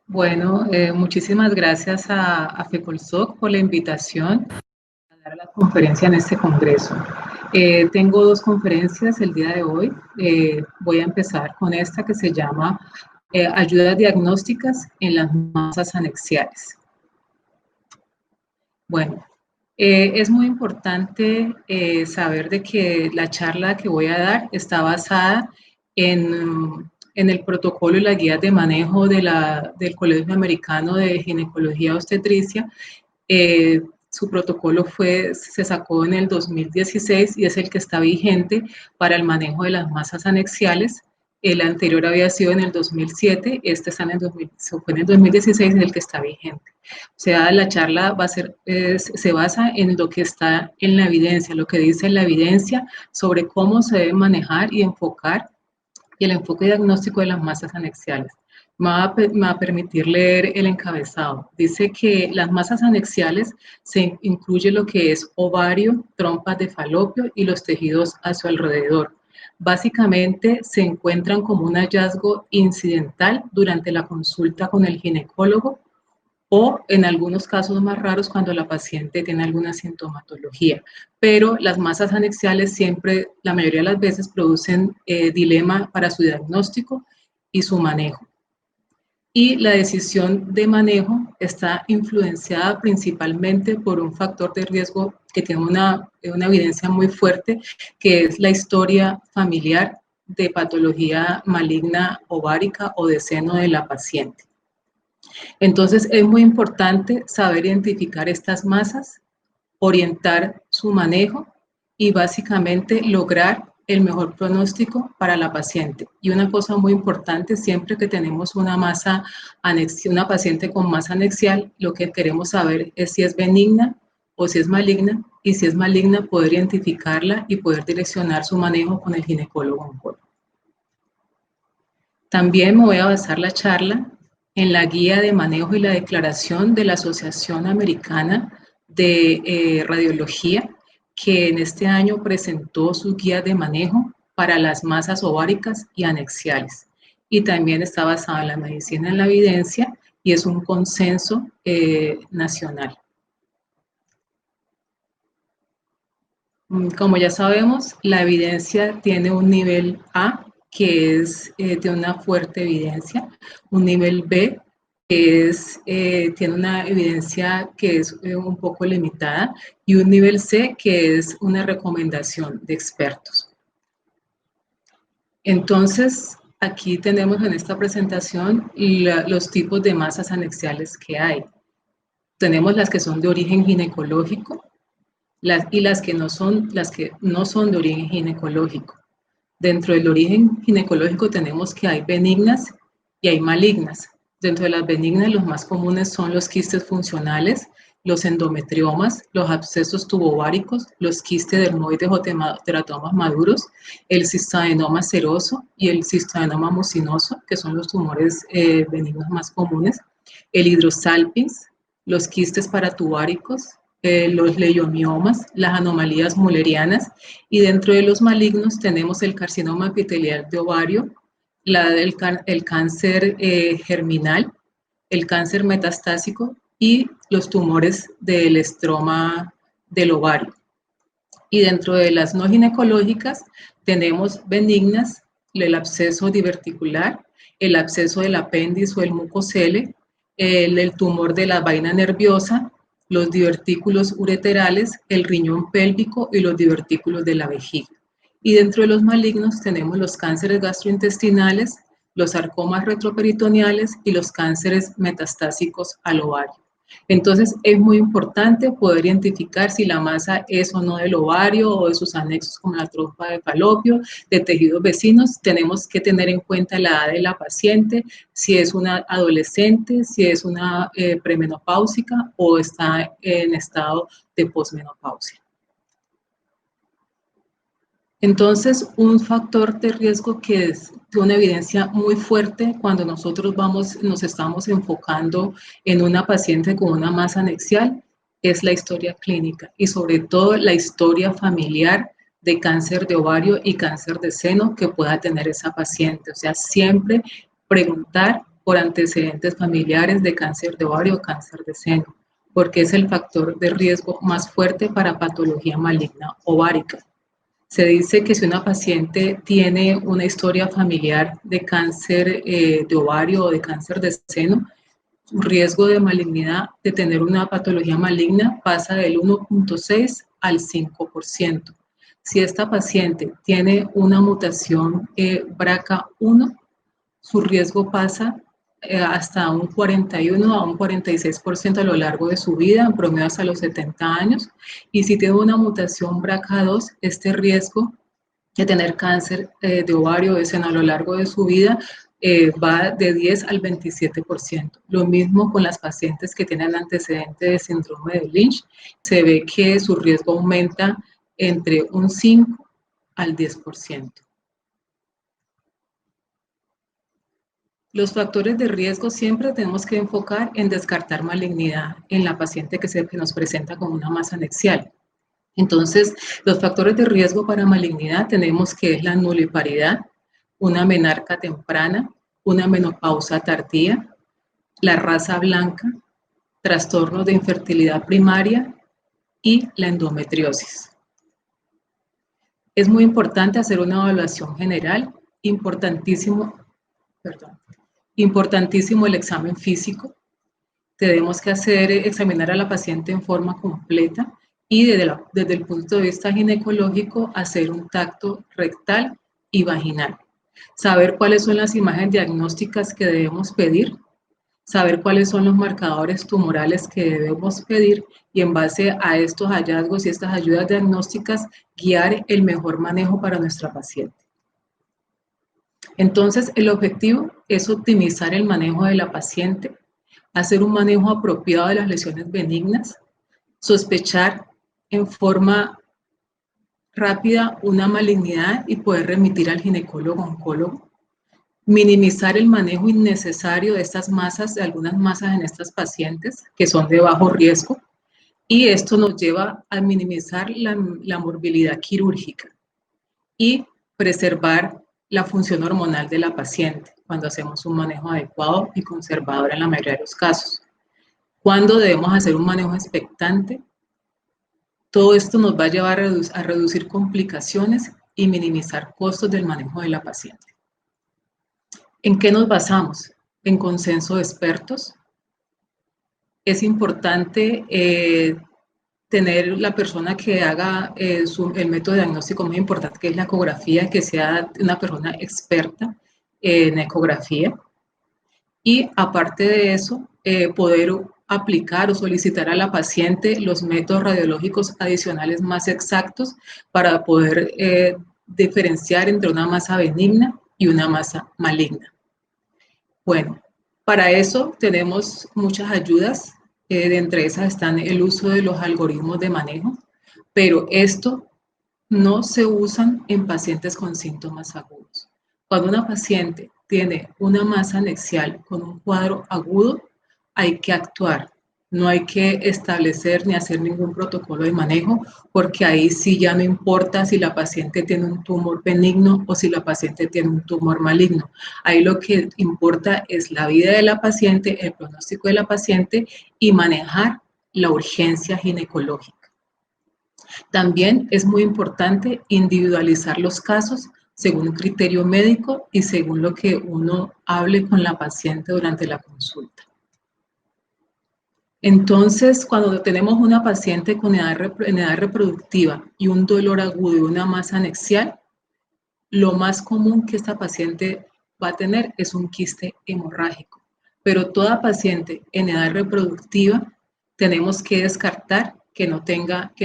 Bueno, muchísimas gracias a FECOLSOC por la invitación a dar la conferencia en este congreso. Tengo dos conferencias el día de hoy. Voy a empezar con esta que se llama Ayudas diagnósticas en las masas anexiales. Bueno, es muy importante saber de que la charla que voy a dar está basada en el protocolo y las guías de manejo del Colegio Americano de Ginecología y Obstetricia. Su protocolo se sacó en el 2016 y es el que está vigente para el manejo de las masas anexiales. El anterior había sido en el 2007, este está fue en el 2016 y es el que está vigente. O sea, la charla se basa en lo que está en la evidencia, lo que dice la evidencia sobre cómo se debe manejar y enfocar y el enfoque diagnóstico de las masas anexiales. Me va a permitir leer el encabezado. Dice que las masas anexiales se incluye lo que es ovario, trompas de falopio y los tejidos a su alrededor. Básicamente se encuentran como un hallazgo incidental durante la consulta con el ginecólogo o en algunos casos más raros cuando la paciente tiene alguna sintomatología. Pero las masas anexiales siempre, la mayoría de las veces, producen dilema para su diagnóstico y su manejo. Y la decisión de manejo está influenciada principalmente por un factor de riesgo que tiene una evidencia muy fuerte, que es la historia familiar de patología maligna ovárica o de seno de la paciente. Entonces, es muy importante saber identificar estas masas, orientar su manejo y básicamente lograr el mejor pronóstico para la paciente. Y una cosa muy importante, siempre que tenemos una paciente con masa anexial, lo que queremos saber es si es benigna o si es maligna, y si es maligna, poder identificarla y poder direccionar su manejo con el ginecólogo oncólogo. También me voy a basar la charla en la guía de manejo y la declaración de la Asociación Americana de Radiología, que en este año presentó su guía de manejo para las masas ováricas y anexiales. Y también está basada en la medicina en la evidencia y es un consenso nacional. Como ya sabemos, la evidencia tiene un nivel A, que es de una fuerte evidencia, un nivel B, que tiene una evidencia que es un poco limitada, y un nivel C, que es una recomendación de expertos. Entonces, aquí tenemos en esta presentación los tipos de masas anexiales que hay. Tenemos las que son de origen ginecológico, y las que no son de origen ginecológico. Dentro del origen ginecológico tenemos que hay benignas y hay malignas. Dentro de las benignas, los más comunes son los quistes funcionales, los endometriomas, los abscesos tubováricos, los quistes dermoides o teratomas maduros, el cistadenoma seroso y el cistadenoma mucinoso, que son los tumores benignos más comunes, el hidrosalpinx, los quistes paratubáricos, los leiomiomas, las anomalías mullerianas, y dentro de los malignos tenemos el carcinoma epitelial de ovario, el cáncer germinal, el cáncer metastásico y los tumores del estroma del ovario. Y dentro de las no ginecológicas tenemos benignas, el absceso diverticular, el absceso del apéndice o el mucocele, el tumor de la vaina nerviosa, los divertículos ureterales, el riñón pélvico y los divertículos de la vejiga. Y dentro de los malignos tenemos los cánceres gastrointestinales, los sarcomas retroperitoneales y los cánceres metastásicos al ovario. Entonces, es muy importante poder identificar si la masa es o no del ovario o de sus anexos como la trompa de falopio, de tejidos vecinos. Tenemos que tener en cuenta la edad de la paciente, si es una adolescente, si es una premenopáusica o está en estado de posmenopausia. Entonces, un factor de riesgo que es de una evidencia muy fuerte cuando nosotros nos estamos enfocando en una paciente con una masa anexial es la historia clínica y sobre todo la historia familiar de cáncer de ovario y cáncer de seno que pueda tener esa paciente. O sea, siempre preguntar por antecedentes familiares de cáncer de ovario o cáncer de seno, porque es el factor de riesgo más fuerte para patología maligna ovárica. Se dice que si una paciente tiene una historia familiar de cáncer de ovario o de cáncer de seno, su riesgo de malignidad, de tener una patología maligna, pasa del 1.6 al 5%. Si esta paciente tiene una mutación BRCA1, su riesgo pasa hasta un 41 a un 46% a lo largo de su vida, en promedio hasta los 70 años. Y si tiene una mutación BRCA2, este riesgo de tener cáncer de ovario o de seno a lo largo de su vida va de 10 al 27%. Lo mismo con las pacientes que tienen antecedentes de síndrome de Lynch. Se ve que su riesgo aumenta entre un 5 al 10%. Los factores de riesgo siempre tenemos que enfocar en descartar malignidad en la paciente que nos presenta con una masa anexial. Entonces, los factores de riesgo para malignidad tenemos que es la nuliparidad, una menarca temprana, una menopausa tardía, la raza blanca, trastornos de infertilidad primaria y la endometriosis. Es muy importante hacer una evaluación general, importantísimo el examen físico. Tenemos que examinar a la paciente en forma completa y desde el punto de vista ginecológico hacer un tacto rectal y vaginal. Saber cuáles son las imágenes diagnósticas que debemos pedir, saber cuáles son los marcadores tumorales que debemos pedir y en base a estos hallazgos y estas ayudas diagnósticas guiar el mejor manejo para nuestra paciente. Entonces, el objetivo es optimizar el manejo de la paciente, hacer un manejo apropiado de las lesiones benignas, sospechar en forma rápida una malignidad y poder remitir al ginecólogo-oncólogo, minimizar el manejo innecesario de estas masas, de algunas masas en estas pacientes que son de bajo riesgo, y esto nos lleva a minimizar la morbilidad quirúrgica y preservar la función hormonal de la paciente cuando hacemos un manejo adecuado y conservador en la mayoría de los casos. ¿Cuándo debemos hacer un manejo expectante? Todo esto nos va a llevar a reducir complicaciones y minimizar costos del manejo de la paciente. ¿En qué nos basamos? En consenso de expertos. Es importante tener la persona que haga el método diagnóstico más importante, que es la ecografía, que sea una persona experta en ecografía. Y aparte de eso, poder aplicar o solicitar a la paciente los métodos radiológicos adicionales más exactos para poder diferenciar entre una masa benigna y una masa maligna. Bueno, para eso tenemos muchas ayudas. De entre esas están el uso de los algoritmos de manejo, pero esto no se usan en pacientes con síntomas agudos. Cuando una paciente tiene una masa anexial con un cuadro agudo, hay que actuar. No hay que establecer ni hacer ningún protocolo de manejo, porque ahí sí ya no importa si la paciente tiene un tumor benigno o si la paciente tiene un tumor maligno. Ahí lo que importa es la vida de la paciente, el pronóstico de la paciente y manejar la urgencia ginecológica. También es muy importante individualizar los casos según un criterio médico y según lo que uno hable con la paciente durante la consulta. Entonces, cuando tenemos una paciente en edad reproductiva y un dolor agudo y una masa anexial, lo más común que esta paciente va a tener es un quiste hemorrágico. Pero toda paciente en edad reproductiva tenemos que descartar que no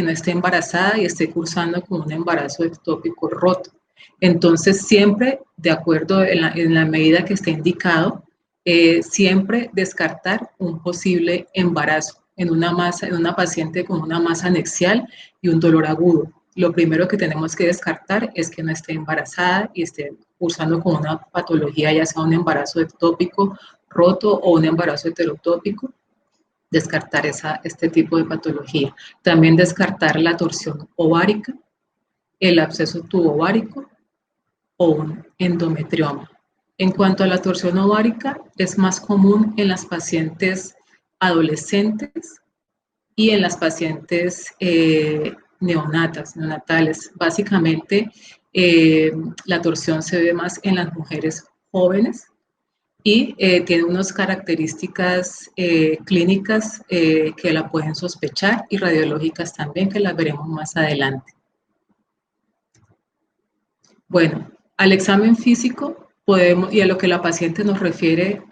esté embarazada y esté cursando con un embarazo ectópico roto. Entonces, siempre, de acuerdo en la medida que esté indicado, siempre descartar un posible embarazo en una paciente con una masa anexial y un dolor agudo. Lo primero que tenemos que descartar es que no esté embarazada y esté cursando con una patología, ya sea un embarazo ectópico roto o un embarazo heterotópico. Descartar este tipo de patología. También descartar la torsión ovárica, el absceso tubovárico o un endometrioma. En cuanto a la torsión ovárica, es más común en las pacientes adolescentes y en las pacientes neonatales. Básicamente, la torsión se ve más en las mujeres jóvenes y tiene unas características clínicas que la pueden sospechar y radiológicas también, que las veremos más adelante. Bueno, al examen físico podemos, y a lo que la paciente nos refiere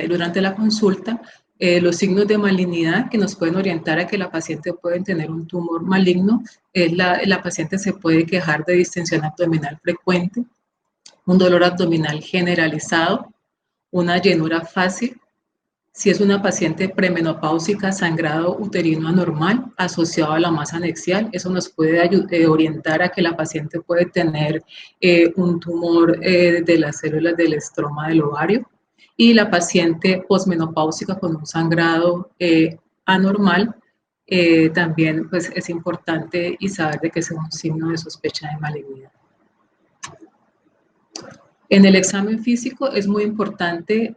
durante la consulta, los signos de malignidad que nos pueden orientar a que la paciente puede tener un tumor maligno, la paciente se puede quejar de distensión abdominal frecuente, un dolor abdominal generalizado, una llenura fácil. Si es una paciente premenopáusica, sangrado uterino anormal asociado a la masa anexial, eso nos puede orientar a que la paciente puede tener un tumor de las células del estroma del ovario. Y la paciente posmenopáusica con un sangrado anormal, también pues, es importante y saber de que es un signo de sospecha de malignidad. En el examen físico es muy importante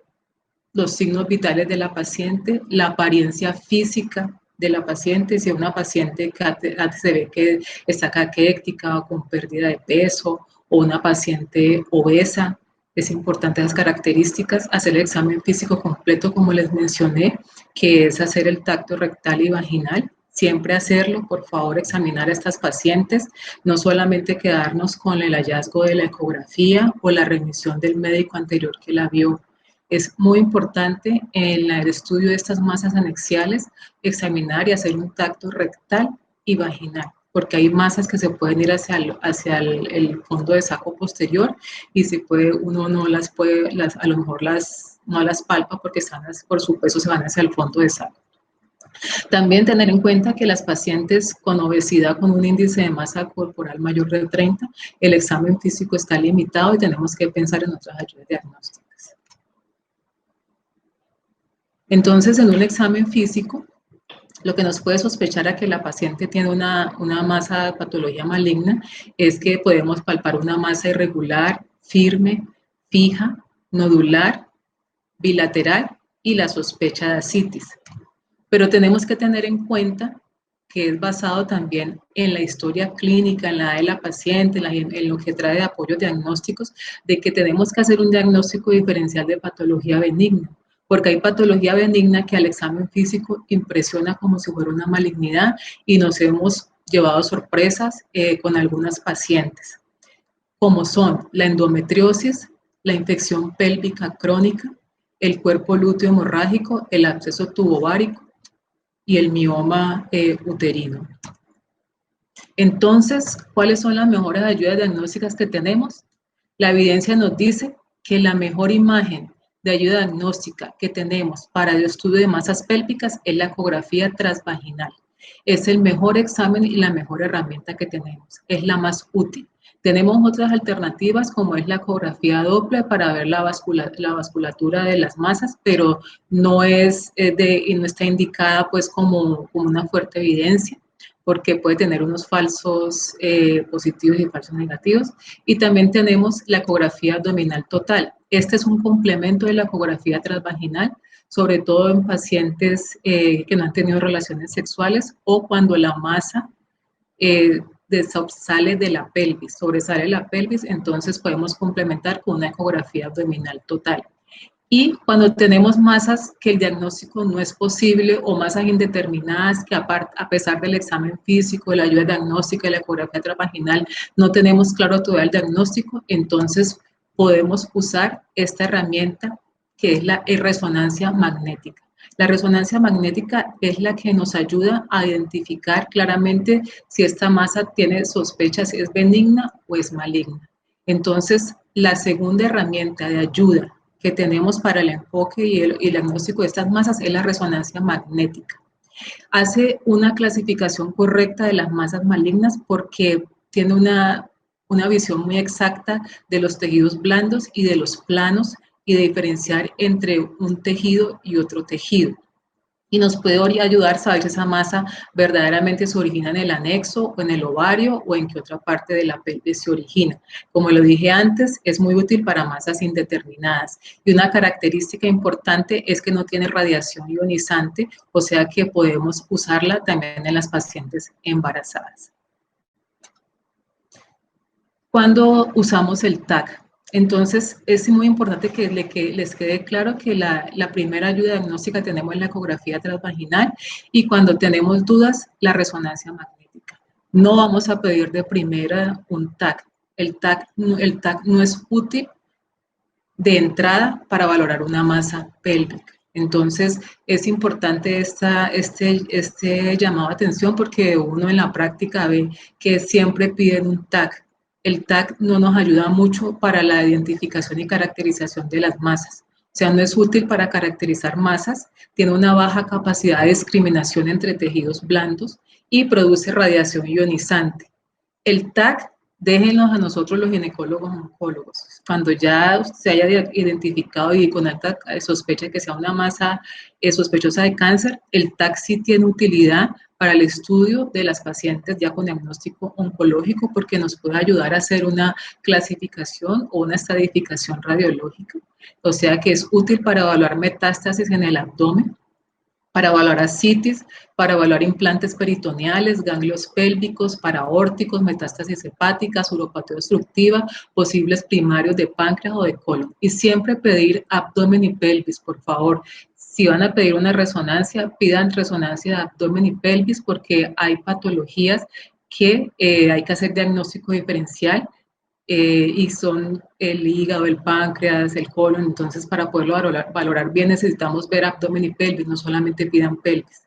los signos vitales de la paciente, la apariencia física de la paciente, si es una paciente que se ve que está caquética o con pérdida de peso, o una paciente obesa, es importante esas características, hacer el examen físico completo, como les mencioné, que es hacer el tacto rectal y vaginal, siempre hacerlo, por favor, examinar a estas pacientes, no solamente quedarnos con el hallazgo de la ecografía o la remisión del médico anterior que la vio. Es muy importante en el estudio de estas masas anexiales examinar y hacer un tacto rectal y vaginal, porque hay masas que se pueden ir hacia el fondo de saco posterior y uno no las puede, a lo mejor no las palpa porque por su peso se van hacia el fondo de saco. También tener en cuenta que las pacientes con obesidad con un índice de masa corporal mayor de 30, el examen físico está limitado y tenemos que pensar en otras ayudas diagnósticas. Entonces, en un examen físico, lo que nos puede sospechar a que la paciente tiene una masa de patología maligna es que podemos palpar una masa irregular, firme, fija, nodular, bilateral y la sospecha de ascitis. Pero tenemos que tener en cuenta que es basado también en la historia clínica, en la edad de la paciente, en lo que trae de apoyos diagnósticos, de que tenemos que hacer un diagnóstico diferencial de patología benigna, porque hay patología benigna que al examen físico impresiona como si fuera una malignidad y nos hemos llevado sorpresas con algunas pacientes, como son la endometriosis, la infección pélvica crónica, el cuerpo lúteo hemorrágico, el absceso tubovárico y el mioma uterino. Entonces, ¿cuáles son las mejores ayudas diagnósticas que tenemos? La evidencia nos dice que la mejor imagen de ayuda diagnóstica que tenemos para el estudio de masas pélvicas es la ecografía transvaginal. Es el mejor examen y la mejor herramienta que tenemos. Es la más útil. Tenemos otras alternativas como es la ecografía Doppler para ver la vasculatura de las masas, pero no está indicada pues como una fuerte evidencia, porque puede tener unos falsos positivos y falsos negativos. Y también tenemos la ecografía abdominal total. Este es un complemento de la ecografía transvaginal, sobre todo en pacientes que no han tenido relaciones sexuales o cuando la masa sale de la pelvis, sobresale la pelvis, entonces podemos complementar con una ecografía abdominal total. Y cuando tenemos masas que el diagnóstico no es posible o masas indeterminadas que a pesar del examen físico, de la ayuda diagnóstica y la ecografía transvaginal, no tenemos claro todavía el diagnóstico, entonces podemos usar esta herramienta que es la resonancia magnética. La resonancia magnética es la que nos ayuda a identificar claramente si esta masa tiene sospechas si es benigna o es maligna. Entonces, la segunda herramienta de ayuda que tenemos para el enfoque y el diagnóstico de estas masas es la resonancia magnética. Hace una clasificación correcta de las masas malignas porque tiene una visión muy exacta de los tejidos blandos y de los planos y de diferenciar entre un tejido y otro tejido. y nos puede ayudar a saber si esa masa verdaderamente se origina en el anexo o en el ovario o en qué otra parte de la pelvis se origina. Como lo dije antes, es muy útil para masas indeterminadas y una característica importante es que no tiene radiación ionizante, o sea que podemos usarla también en las pacientes embarazadas. Cuando usamos el TAC, entonces es muy importante que les quede claro que la primera ayuda diagnóstica tenemos la ecografía transvaginal y cuando tenemos dudas, la resonancia magnética. No vamos a pedir de primera un TAC. El TAC no es útil de entrada para valorar una masa pélvica. Entonces, es importante este llamado a atención porque uno en la práctica ve que siempre piden un TAC. El TAC no nos ayuda mucho para la identificación y caracterización de las masas. O sea, no es útil para caracterizar masas, tiene una baja capacidad de discriminación entre tejidos blandos y produce radiación ionizante. El TAC, déjenlos a nosotros los ginecólogos oncólogos. Cuando ya se haya identificado y con alta sospecha de que sea una masa sospechosa de cáncer, el TAC sí tiene utilidad para el estudio de las pacientes ya con diagnóstico oncológico porque nos puede ayudar a hacer una clasificación o una estratificación radiológica. O sea que es útil para evaluar metástasis en el abdomen, para evaluar ascitis, para evaluar implantes peritoneales, ganglios pélvicos, paraórticos, metástasis hepáticas, uropatía obstructiva, posibles primarios de páncreas o de colon. Y siempre pedir abdomen y pelvis, por favor. Si van a pedir una resonancia, pidan resonancia de abdomen y pelvis porque hay patologías que hay que hacer diagnóstico diferencial y son el hígado, el páncreas, el colon. Entonces, para poderlo valorar bien, necesitamos ver abdomen y pelvis, no solamente pidan pelvis.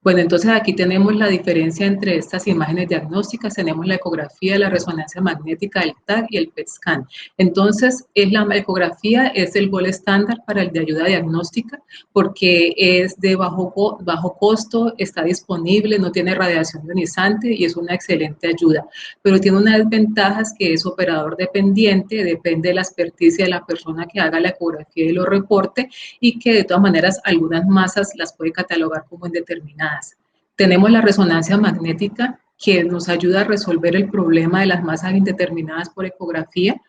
Bueno, entonces aquí tenemos la diferencia entre estas imágenes diagnósticas, tenemos la ecografía, la resonancia magnética, el TAC y el PET scan. Entonces, la ecografía es el gol estándar para el de ayuda diagnóstica porque es de bajo costo, está disponible, no tiene radiación ionizante y es una excelente ayuda. Pero tiene unas desventajas que es operador dependiente, depende de la experticia de la persona que haga la ecografía y lo reporte y que de todas maneras algunas masas las puede catalogar como indeterminadas. Tenemos la resonancia magnética que nos ayuda a resolver el problema de las masas indeterminadas por ecografía.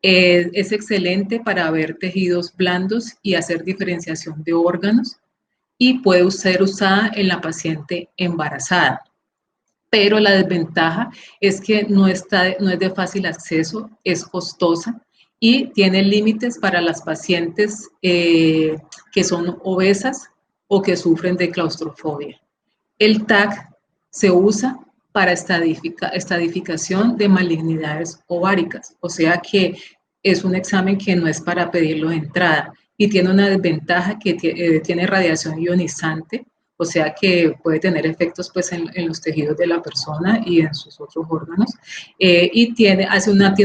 Es excelente para ver tejidos blandos y hacer diferenciación de órganos y puede ser usada en la paciente embarazada. Pero la desventaja es que no es de fácil acceso, es costosa y tiene límites para las pacientes que son obesas o que sufren de claustrofobia. El TAC se usa para estadificación de malignidades ováricas, o sea que es un examen que no es para pedirlo de entrada y tiene una desventaja que tiene radiación ionizante, o sea que puede tener efectos pues, en los tejidos de la persona y en sus otros órganos, y tiene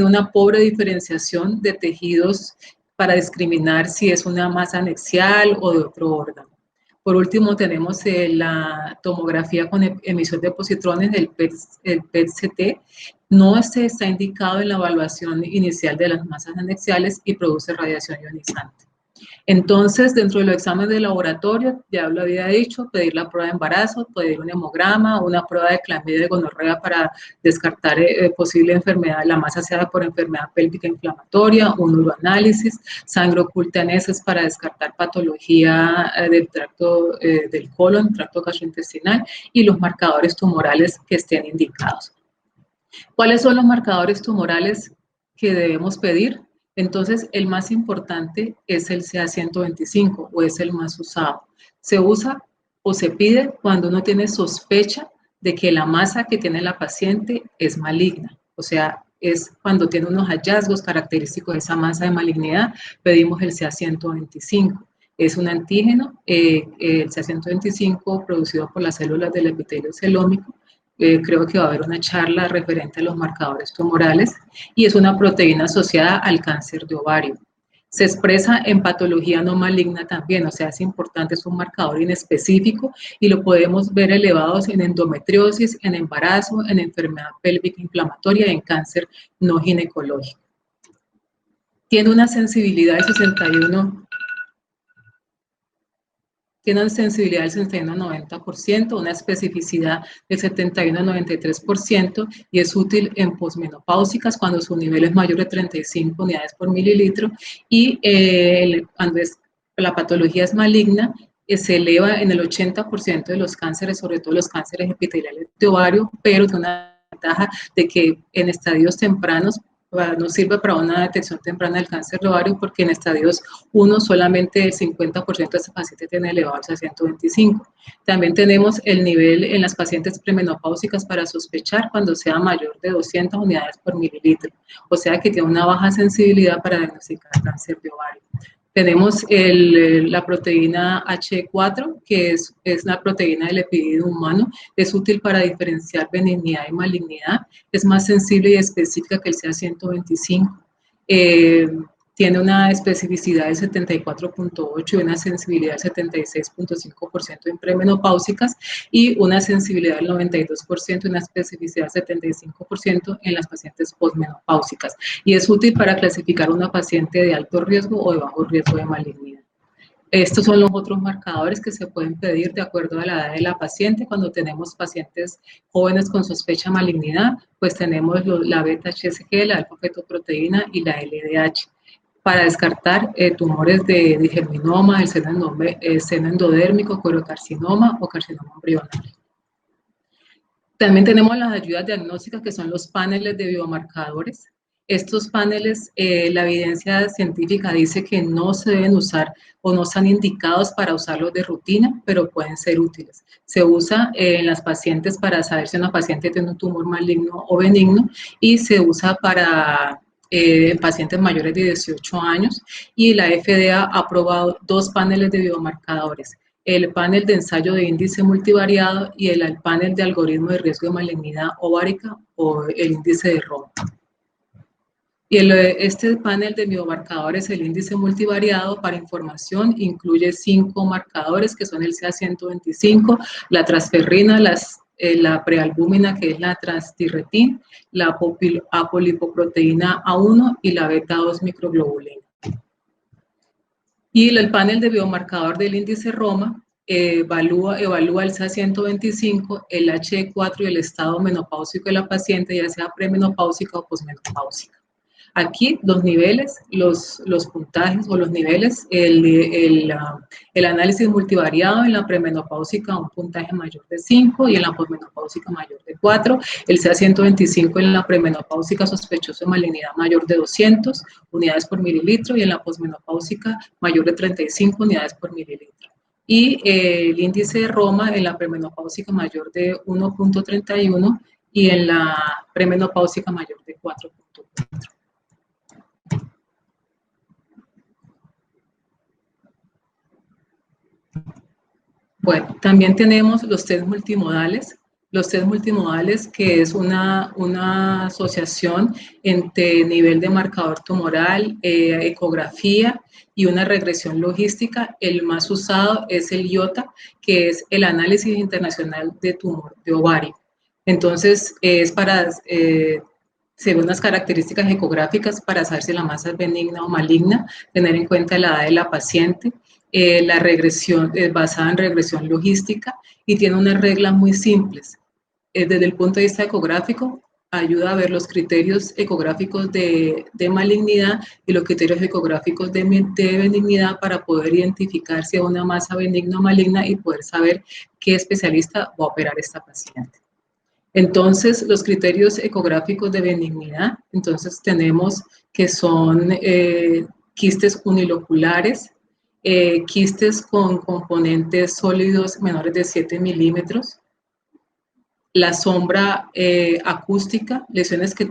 una pobre diferenciación de tejidos para discriminar si es una masa anexial o de otro órgano. Por último, tenemos la tomografía con emisión de positrones, el PET-CT. No se está indicado en la evaluación inicial de las masas anexiales y produce radiación ionizante. Entonces, dentro de los exámenes de laboratorio, ya lo había dicho, pedir la prueba de embarazo, pedir un hemograma, una prueba de clamidia de gonorrea para descartar posible enfermedad, la masa sea por enfermedad pélvica inflamatoria, un uroanálisis, sangre oculta en heces para descartar patología del tracto del colon, tracto gastrointestinal y los marcadores tumorales que estén indicados. ¿Cuáles son los marcadores tumorales que debemos pedir? Entonces, el más importante es el CA125 o es el más usado. Se usa o se pide cuando uno tiene sospecha de que la masa que tiene la paciente es maligna. O sea, es cuando tiene unos hallazgos característicos de esa masa de malignidad, pedimos el CA125. Es un antígeno, el CA125 producido por las células del epitelio celómico. Creo que va a haber una charla referente a los marcadores tumorales y es una proteína asociada al cáncer de ovario. Se expresa en patología no maligna también, o sea, es importante, es un marcador inespecífico y lo podemos ver elevados en endometriosis, en embarazo, en enfermedad pélvica inflamatoria y en cáncer no ginecológico. Tiene una sensibilidad de 61 tiene una sensibilidad del 61 al 90%, una especificidad del 71 al 93% y es útil en posmenopáusicas cuando su nivel es mayor de 35 unidades por mililitro y cuando la patología es maligna, se eleva en el 80% de los cánceres, sobre todo los cánceres epiteliales de ovario, pero tiene una ventaja de que en estadios tempranos nos sirve para una detección temprana del cáncer de ovario porque en estadios 1 solamente el 50% de estos pacientes tiene elevado a 125. También tenemos el nivel en las pacientes premenopáusicas para sospechar cuando sea mayor de 200 unidades por mililitro, o sea que tiene una baja sensibilidad para diagnosticar cáncer de ovario. Tenemos la proteína H4, que es la proteína del epididio humano, es útil para diferenciar benignidad y malignidad, es más sensible y específica que el CA125. Tiene una especificidad del 74.8 y una sensibilidad del 76.5% en premenopáusicas y una sensibilidad del 92% y una especificidad del 75% en las pacientes posmenopáusicas. Y es útil para clasificar una paciente de alto riesgo o de bajo riesgo de malignidad. Estos son los otros marcadores que se pueden pedir de acuerdo a la edad de la paciente. Cuando tenemos pacientes jóvenes con sospecha de malignidad, pues tenemos la beta-HCG, la alfa-fetoproteína y la LDH para descartar tumores de germinoma, el seno endodérmico, corocarcinoma o carcinoma embrionario. También tenemos las ayudas diagnósticas que son los paneles de biomarcadores. Estos paneles, la evidencia científica dice que no se deben usar o no están indicados para usarlos de rutina, pero pueden ser útiles. Se usa en las pacientes para saber si una paciente tiene un tumor maligno o benigno y se usa para pacientes mayores de 18 años y la FDA ha aprobado 2 paneles de biomarcadores, el panel de ensayo de índice multivariado y el panel de algoritmo de riesgo de malignidad ovárica o el índice de ROM. Y este panel de biomarcadores, el índice multivariado para información, incluye 5 marcadores que son el CA125, la transferrina, la prealbúmina, que es la transtirretin, la apolipoproteína A1 y la beta-2 microglobulina. Y el panel de biomarcador del índice Roma evalúa el CA125, el H4 y el estado menopáusico de la paciente, ya sea premenopáusica o posmenopáusica. Aquí los niveles, los puntajes o los niveles, el análisis multivariado en la premenopáusica un puntaje mayor de 5 y en la posmenopáusica mayor de 4, el CA125 en la premenopáusica sospechoso de malignidad mayor de 200 unidades por mililitro y en la posmenopáusica mayor de 35 unidades por mililitro. Y el índice de Roma en la premenopáusica mayor de 1.31 y en la premenopáusica mayor de 4.4. Bueno, también tenemos los test multimodales. Los test multimodales, que es una asociación entre nivel de marcador tumoral, ecografía y una regresión logística. El más usado es el IOTA, que es el análisis internacional de tumor de ovario. Entonces, es para según las características ecográficas para saber si la masa es benigna o maligna, tener en cuenta la edad de la paciente. La regresión es basada en regresión logística y tiene unas reglas muy simples. Desde el punto de vista ecográfico, ayuda a ver los criterios ecográficos de malignidad y los criterios ecográficos de benignidad para poder identificar si es una masa benigna o maligna y poder saber qué especialista va a operar esta paciente. Entonces, los criterios ecográficos de benignidad, entonces tenemos que son quistes uniloculares, quistes con componentes sólidos menores de 7 milímetros, la sombra acústica, lesiones que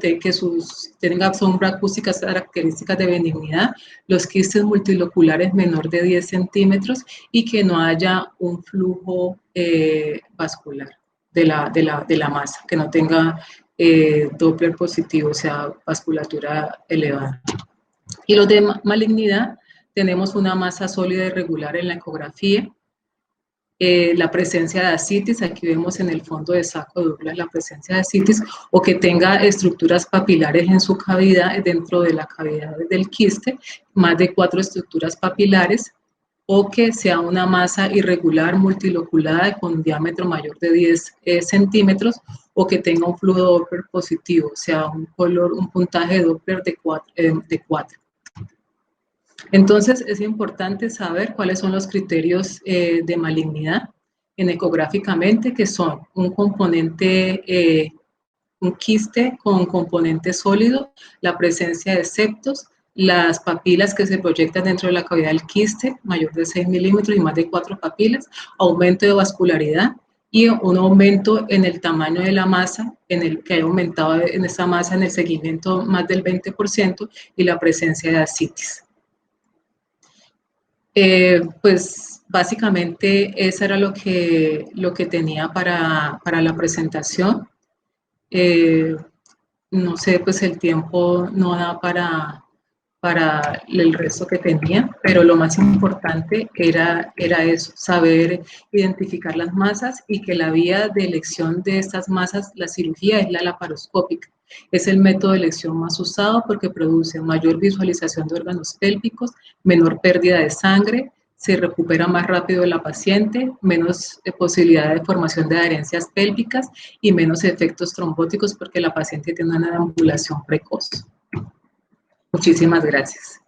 tengan sombra acústica, características de benignidad, los quistes multiloculares menor de 10 centímetros y que no haya un flujo vascular de la masa, que no tenga Doppler positivo, o sea, vasculatura elevada. Y los de malignidad, tenemos una masa sólida irregular en la ecografía, la presencia de ascitis, aquí vemos en el fondo de saco de Douglas la presencia de ascitis, o que tenga estructuras papilares en su cavidad, dentro de la cavidad del quiste, más de 4 estructuras papilares, o que sea una masa irregular multiloculada con un diámetro mayor de 10 centímetros o que tenga un flujo Doppler positivo, o sea, un puntaje de Doppler de 4. Entonces, es importante saber cuáles son los criterios de malignidad en ecográficamente, que son un componente, un quiste con componente sólido, la presencia de septos, las papilas que se proyectan dentro de la cavidad del quiste, mayor de 6 milímetros y más de 4 papilas, aumento de vascularidad y un aumento en el tamaño de la masa, en el que haya aumentado en esa masa en el seguimiento más del 20% y la presencia de ascitis. Pues básicamente eso era lo que tenía para la presentación. No sé, pues el tiempo no da para el resto que tenía, pero lo más importante era eso, saber identificar las masas y que la vía de elección de estas masas, la cirugía, es la laparoscópica. Es el método de elección más usado porque produce mayor visualización de órganos pélvicos, menor pérdida de sangre, se recupera más rápido la paciente, menos posibilidad de formación de adherencias pélvicas y menos efectos trombóticos porque la paciente tiene una ambulación precoz. Muchísimas gracias.